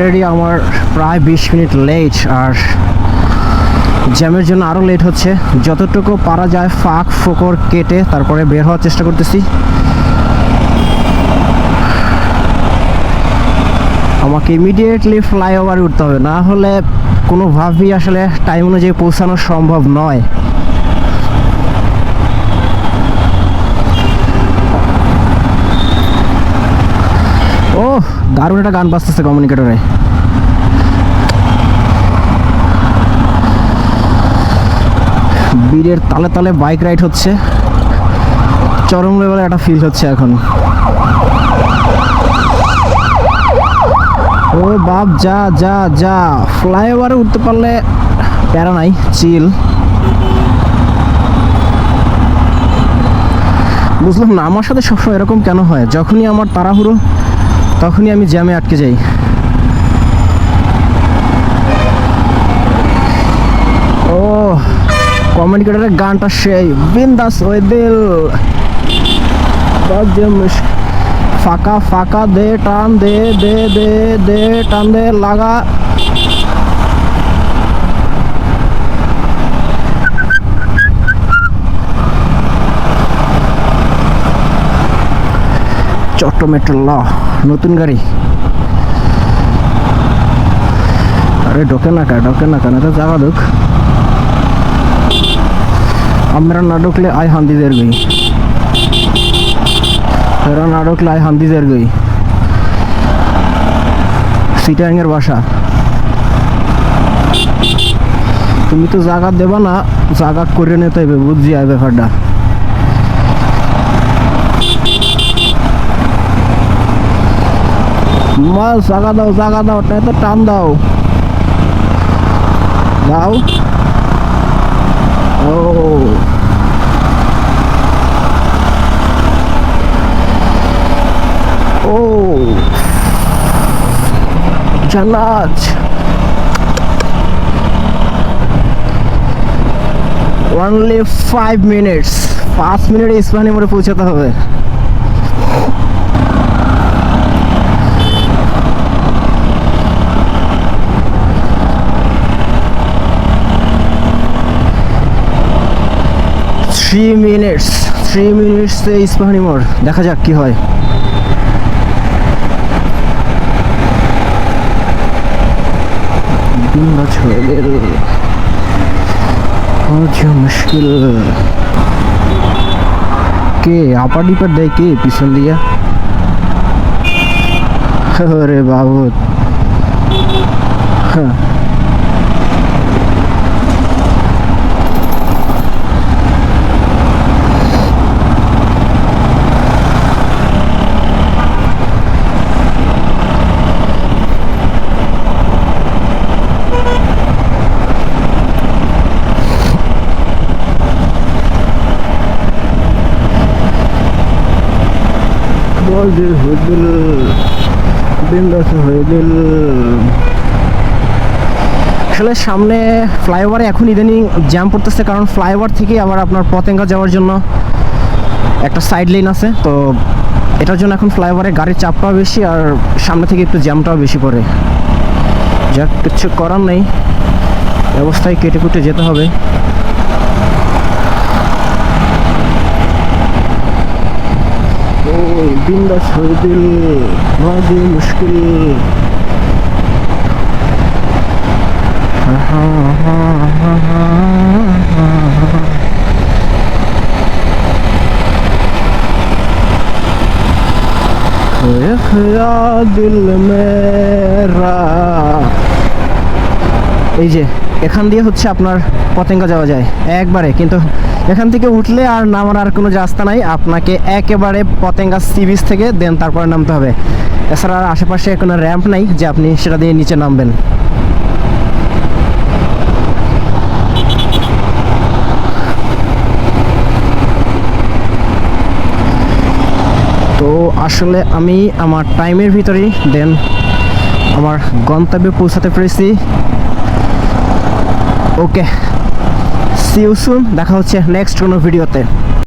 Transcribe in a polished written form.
Already আমার প্রায় 20 minute late, আর জ্যামের জন্য আরও লেট হচ্ছে। যতটুকু পারা যায় ফাঁক ফোকর কেটে তারপরে বের হওয়ার চেষ্টা করতেছি। আমাকে ইমিডিয়েটলি ফ্লাইওভারে উঠতে হবে, না হলে কোনোভাবেই আসলে টাইম অনুযায়ী পৌঁছানো সম্ভব নয়। ও দারুণ একটা গান বাজতেছে কমিউনিকেটরে। বীরের তালে তালে বাইক রাইড হচ্ছে, চরম লেভেলে একটা ফিল হচ্ছে এখন। ও বাপ, যা যা যা, ফ্লাইওভারে উঠতে পারলে প্যারা নাই, চিল। বুঝলাম না আমার সাথে সবসময় এরকম কেন হয়, যখনই আমার তাড়াহুড়ো তখনই আমি জ্যামে আটকে যাই। ও কমিউনিকেটরের গানটা সেই বিন্দাস ওই দিল, ফাঁকা ফাঁকা দে টান দে দে দে দে টান দে লাগা। চট্ট মেট্রো ল নতুন গাড়ি। আরে ঢোকে না কেন তো জায়গা ঢুক। আমরা না ঢুকলে আয় হান্দিদের গই, এরা না ঢুকলে আয় হান্দিদের গই। সিটাঙ্গের বাসা। তুমি তো জায়গা দেবা না, জায়গা করে নিতে হবে, বুঝছি আয় ব্যাপারটা। মাল জায়গা দাও তাই তো টান দাও দাও। ও ও জান্নাত। অনলি 5 মিনিটস, 5 মিনিটে ইস্পাহানি মোড়ে পৌঁছাতে হবে। থ্রি মিনিটস ইস্পাহানি মোড়। দেখা যাক কি হয়। মুশকিল কে আপার ডিপার দেয় কে পিছন দিয়া? আরে বাবু, হ্যাঁ আসলে সামনে ফ্লাইওভারে এখন ইদানিং জ্যাম পড়তেছে, কারণ ফ্লাইওভার থেকে আবার আপনার পতেঙ্গা যাওয়ার জন্য একটা সাইড লেন আছে, তো এটার জন্য এখন ফ্লাইওভারে গাড়ির চাপটাও বেশি আর সামনে থেকে একটু জ্যামটাও বেশি পড়ে। যাক কিছু করার নেই, ব্যবস্থায় কেটে কুটে যেতে হবে। বিন্দাস হয়ে দিল নদী মুশকিল। দিল মেরা। এই যে এখান দিয়ে হচ্ছে আপনার পতেঙ্গা যাওয়া যায় একবারে, কিন্তু এখান থেকে উঠলে আর নামার আর কোনো রাস্তা নাই, আপনাকে একেবারে পতেঙ্গা সি বিচ থেকে দেন তারপরে নামতে হবে। এছাড়া আর আশেপাশে কোনো র্যাম্প নাই যে আপনি সেটা দিয়ে নিচে নামবেন। তো আসলে আমি আমার টাইমের ভিতরেই দেন আমার গন্তব্যে পৌঁছাতে পেরেছি। ওকে, সি ইউ সুন, দেখা হচ্ছে নেক্সট কোনো ভিডিওতে।